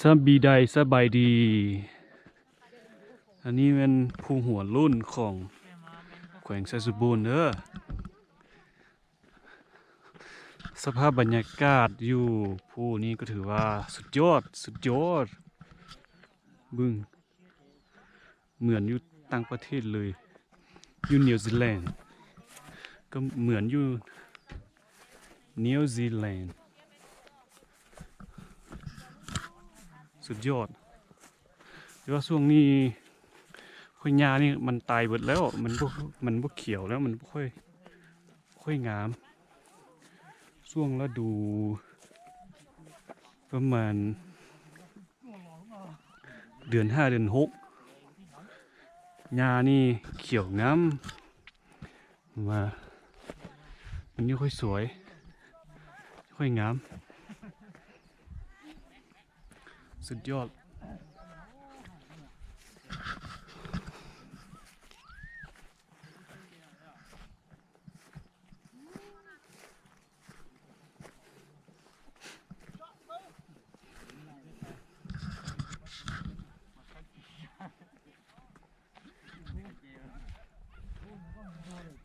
สบายดี อันนี้เป็นภูหัวรุ่นของแขวงไซสุบูรณ์เด้อสภาพบรรยากาศอยู่ภูนี้ก็ถือว่าสุดยอดบึ้งเหมือนอยู่ต่างประเทศเลยอยู่นิวซีแลนด์ก็เหมือนอยู่นิวซีแลนด์สุดยอดแต่ว่าช่วงนี้ข้อยหญ้านี่มันตายหมดแล้วมันบ่เขียวแล้วมันบ่ค่อยงามช่วงฤดูประมาณเดือน5เดือน6หญ้านี่เขียวงามว่ามันนี่ค่อยสวยค่อยงามสุดยอด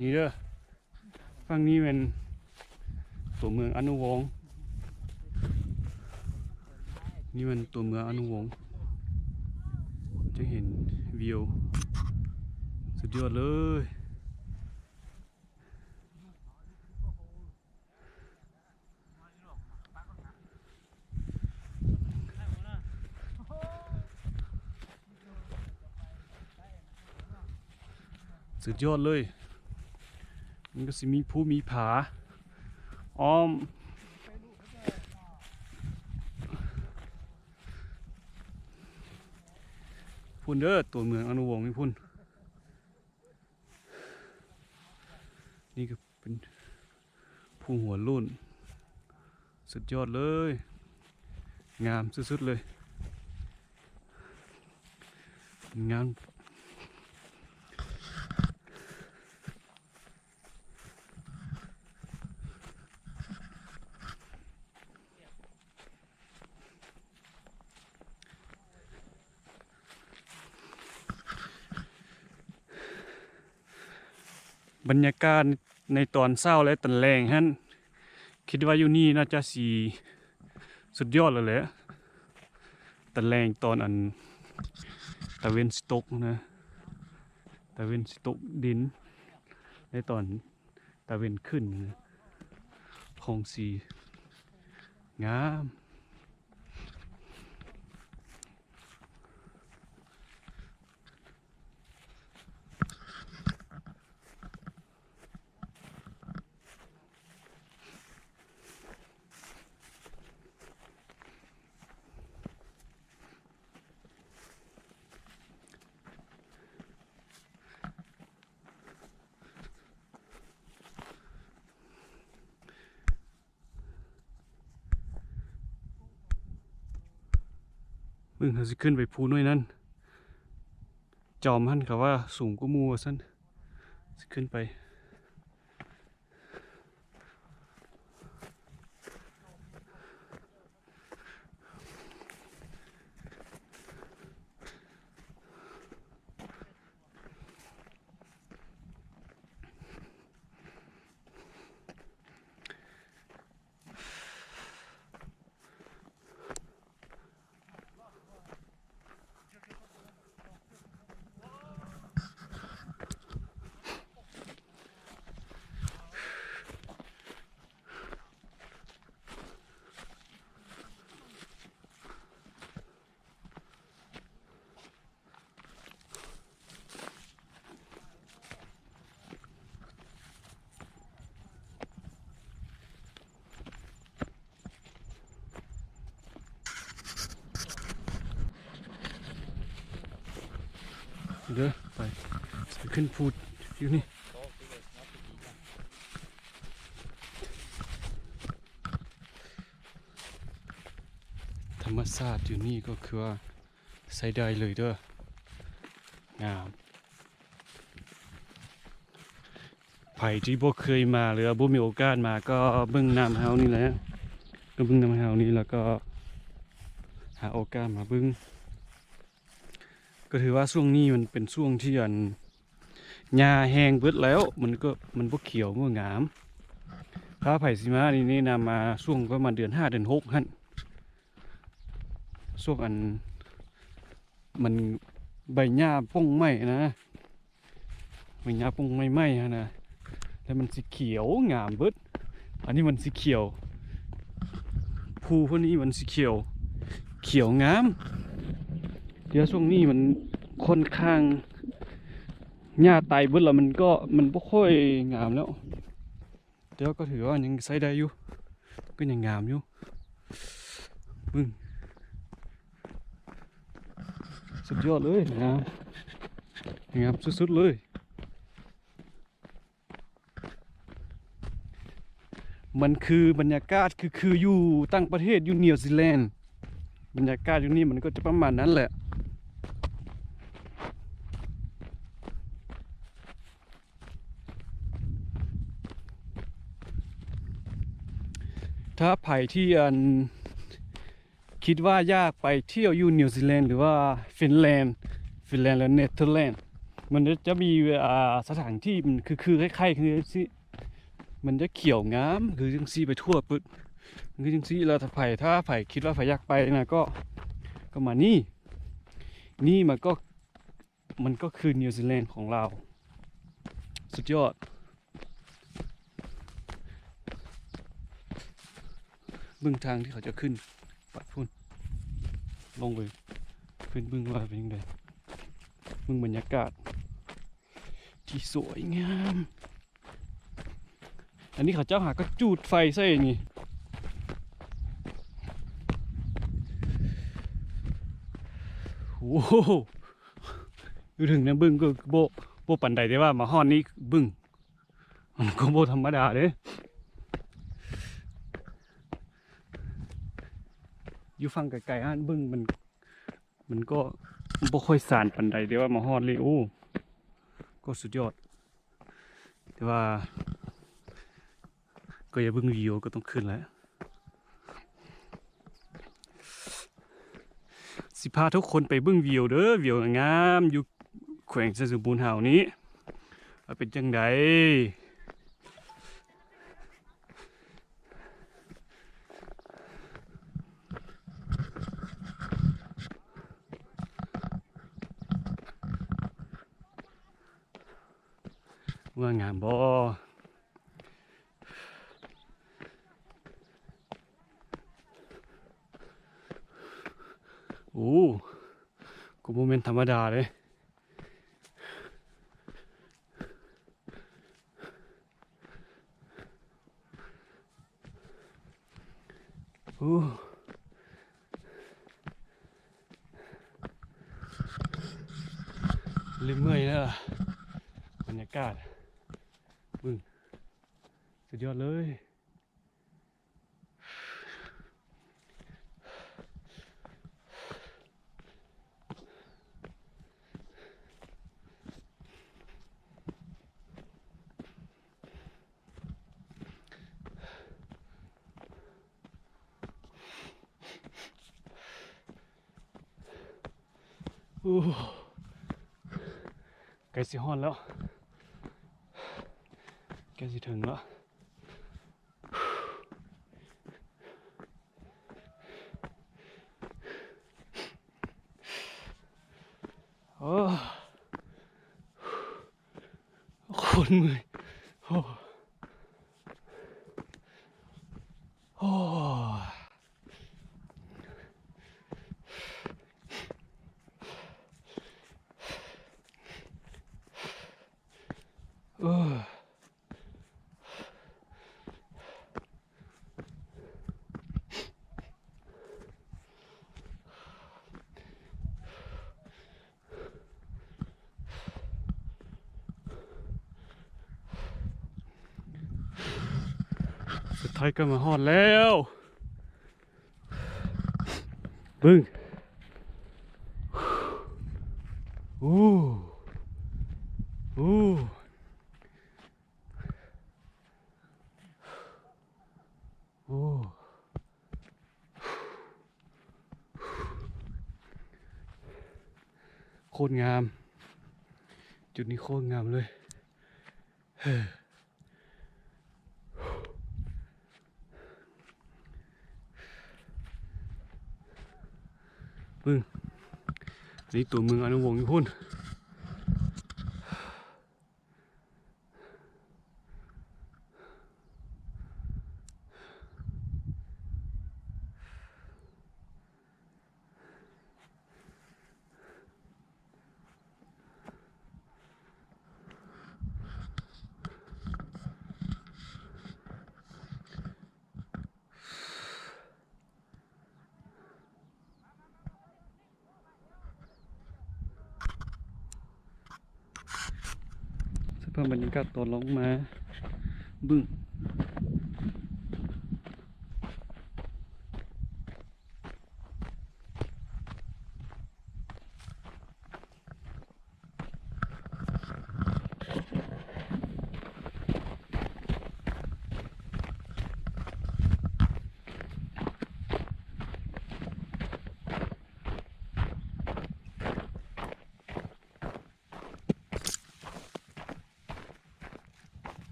นี่เด้อฝั่งนี้เป็นตัวเมืองอนุวงศ์นี่มันตัวเมืองอนุวงศ์จะเห็นวิวสุดยอดเลยสุดยอดเลยมันก็สิมีภูมีผาอ้อมพุ่นเด้อตัวเมืองอนุวงศ์นี่พุ่นนี่ก็เป็นภูหัวลุ่นสุดยอดเลยงามสุดๆเลยงามบรรยากาศในตอนเช้าและตอนแลงฮั่นคิดว่าอยู่นี่น่าจะสีสุดยอดเลยแหละตอนแลงตอนอันตะเวนสิตกนะตะเวนสิตกดินในตอนตะเวนขึ้นนะของสีงามมึงเขาสิขึ้นไปภูน้อยนั้นจอมหั่นเขาว่าสูงกว่าหมู่ว่าซั่นสิขึ้นไปเด้อไปขึ้นภูอยู่นี่ธรรมชาติอยู่นี่ก็คือว่าใช้ได้เลยเด้องามไผที่บ่เคยมาหรือบ่มีโอกาสมาก็เบิ่งน้ำเฮานี่แหละก็เบิ่งน้ำเฮานี่แล้วก็ หาโอกาสมาเบิ่งก็ถือว่าช่วงนี้มันเป็นช่วงที่หญ้าแห้งเบิดแล้วมันบ่เขียวบ่งามถ้าไผสิมานี่นำมาช่วงประมาณเดือน5เดือน6หั่นช่วงมันใบหญ้าป้องไหม้นะใบหญ้าป้องไหม้ๆฮะนะแล้วมันสีเขียวงามเบิดอันนี้มันสีเขียวภูพวกนี้มันสีเขียวงามเดี๋ยวช่วงนี้มันค่อนข้างหญ้าตายเบิดแล้วมันบ่ค่อยงามแล้วเดี๋ยวก็ถือว่ายังใช้ได้อยู่ก็ยังงามอยู่บึ้งสุดยอดเลยงามสุดๆเลยมันคือบรรยากาศคืออยู่ต่างประเทศอยู่นิวซีแลนด์บรรยากาศอยู่นี่มันก็จะประมาณนั้นแหละถ้าไผ่ที่คิดว่ายากไปเที่ยวอยู่นิวซีแลนด์หรือว่าฟินแลนด์และเนเธอร์แลนด์มันจะมีสถานที่มันคือคล้ายๆคือสิมันจะเขียวงามคือจังซี่ไปทั่วปึ๊ดคือจังซี่แล้วถ้าไผ่คิดว่าไผ่อยากไปนะก็มานี่มันก็คือนิวซีแลนด์ของเราสุดยอดเบื้องทางที่เขาจะขึ้นปัดพุ่นลงไปขึ้นบึ้งว่าเป็นยังไงบึ้งบรรยากาศที่สวยงามอันนี้เขาเจ้าหาก็จูดไฟใส่นี่โอ้โหดูถึงนะบึ้งก็โบปันใดได้ว่ามาห้อนนี้บึ้งมันก็โบธรรมดาเด้อยู่ฟังไกลๆบึ้งมันก็บ่ค่อยสานปันใดได้ว่ามาห้อนเลยโอ้ก็สุดยอดแต่ว่าก็อย่าบึ้งวิวก็ต้องขึ้นแล้วสิพาทุกคนไปบึ้งวิวเด้อวิวงามอยู่แขวงสะสมบูรณ์เฮานี้ว่าเป็นจังไดว่างามบ่โอ้ก็โมเมนต์ธรรมดาเลยโอ้ลืมเมื่อยแล้วบรรยากาศบึ้งสุดยอดเลยโอ้ใกล้สิฮอนแล้วใกล้สิถึงแล้วโอ้คนมือโอ้โอ้เออสุดท้ายก็มาฮอนแล้วบึ้งโอ้โอ้โอ้ คตรงามจุดนี้โคตรงามเลยปึ้งนี่ตัวเมืองอนุวงศ์อยู่พุ่นสภาพบรรยากาศตอนลงมาบึ้ง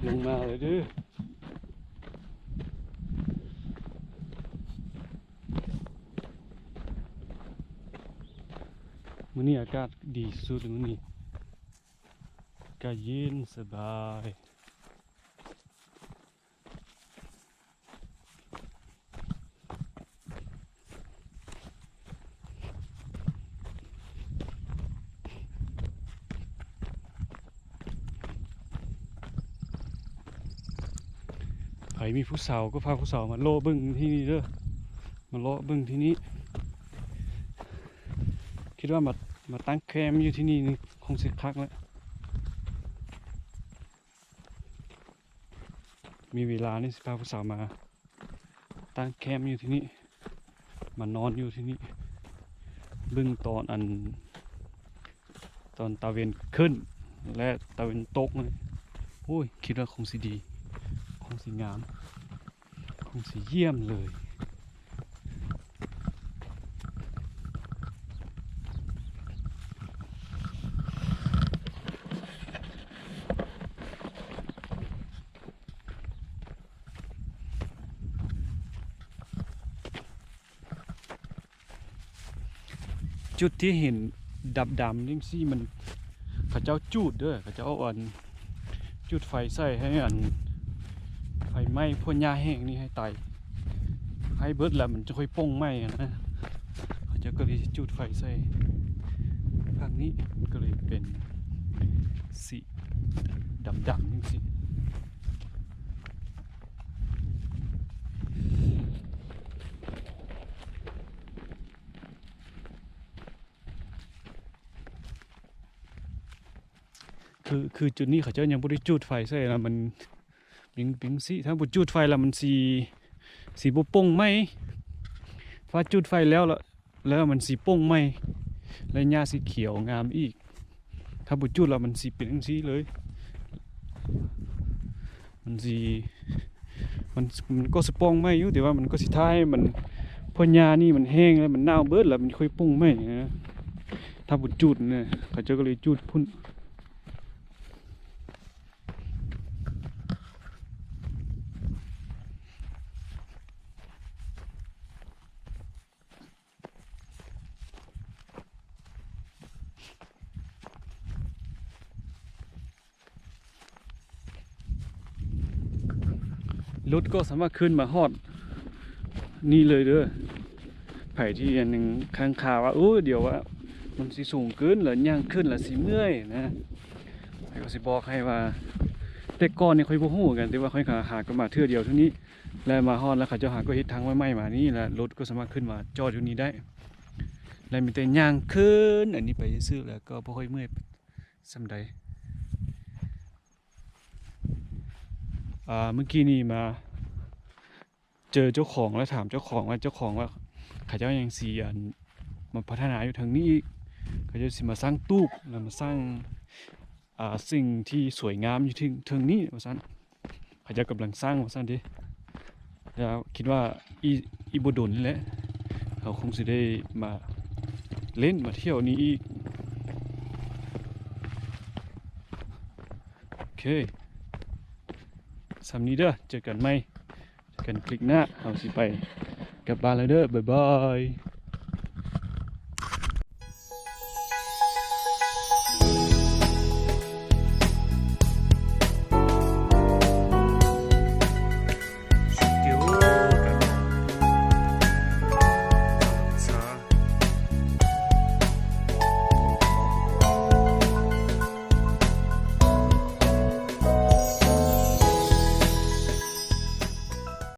ลงมาเลยดื้อมื้อนี้อากาศดีสุดมื้อนี้อากาศเย็นสบายใครมีผู้สาวก็พาผู้สาวมาโลเบิ้งที่นี่เด้อมาโลเบิ้งที่นี้คิดว่ามาตั้งแคมป์อยู่ที่นี่นี่คงสิคักแล้วมีเวลานี่สิพาผู้สาวมาตั้งแคมป์อยู่ที่นี่มานอนอยู่ที่นี่เบิ้งตอนตะเวนขึ้นและตะเวนตกเลยโอ้ยคิดว่าคงสิดีคงสิงามคงสิเยี่ยมเลยจุดที่เห็นดำๆนี่สิมันเขาเจ้าจูดเด้อเขาเจ้าเอาจุดไฟใส่ให้ไฟไหม้พ่นหญ้าแห้งนี่ให้ตายให้เบิดแล้วมันจะค่อยป่งไหม้นะเขาเจ้าก็เลยจุดไฟใส่ภาคนี้ก็เลยเป็นสีดำๆนี่สิคือจุดนี้เขาเจ้ายังบ่ได้จุดไฟใส่แล้วมันปิงสิถ้าบ่จุดไฟแล้วมันสีบ่ป่งไหม้ถ้าจุดไฟแล้วมันสีป่งไหม้และหญ้าสีเขียวงามอีกถ้าบ่จุดแล้วมันสีเป็นจังซี่เลยมันก็สิป่งไหม้อยู่แต่ว่ามันก็สิท้ายมันเพราะหญ้านี่มันแห้งแล้วมันเน่าเบิดแล้วมันค่อยป่งไหม้นะถ้าบ่จุดเนี่ยเขาเจ้าก็เลยจุดพุ่นรถก็สามารถขึ้นมาฮอดนี่เลยเด้อไผ่ที่อันหนึ่งข้างคาว่าเดี๋ยวว่ามันสิสูงเกินหรือย่างขึ้นหรือสิเมื่อยนะไผ่ก็สิบอกให้ว่าแต่ก่อนนี่ค่อยบ่ฮู้กันแต่ว่าค่อยหาก็มาเทื่อเดียวเท่านี้แล้วมาฮอดแล้วเขาเจ้าหาก็เฮ็ดทางไว้ใหม่มานี่แล้วรถก็สามารถขึ้นมาจอดอยู่นี้ได้แล้วมีแต่ย่างขึ้นอันนี้ไปซื่อๆแล้วก็บ่ค่อยเมื่อยส่ำใด เมื่อกี้นี่มาเจอเจ้าของแล้วถามเจ้าของว่าเขาเจ้ายังสีอันมาพัฒนาอยู่ทางนี้อีกเขาจะสิมาสร้างตู้แล้วมาสร้างสิ่งที่สวยงามอยู่ทางนี้ว่าซั่นเขาเจะกำลังสร้างว่าซั่นเดิแล้วคิดว่าอีบ่ดนนี่แหละเขาคงสิได้มาเล่นมาเที่ยวนี้อีกโอเคสำนี้เด้อเจอกันใหม่เจอกันคลิปหน้าเอาสิไปกลับบ้านแล้วเด้อบ๊ายบาย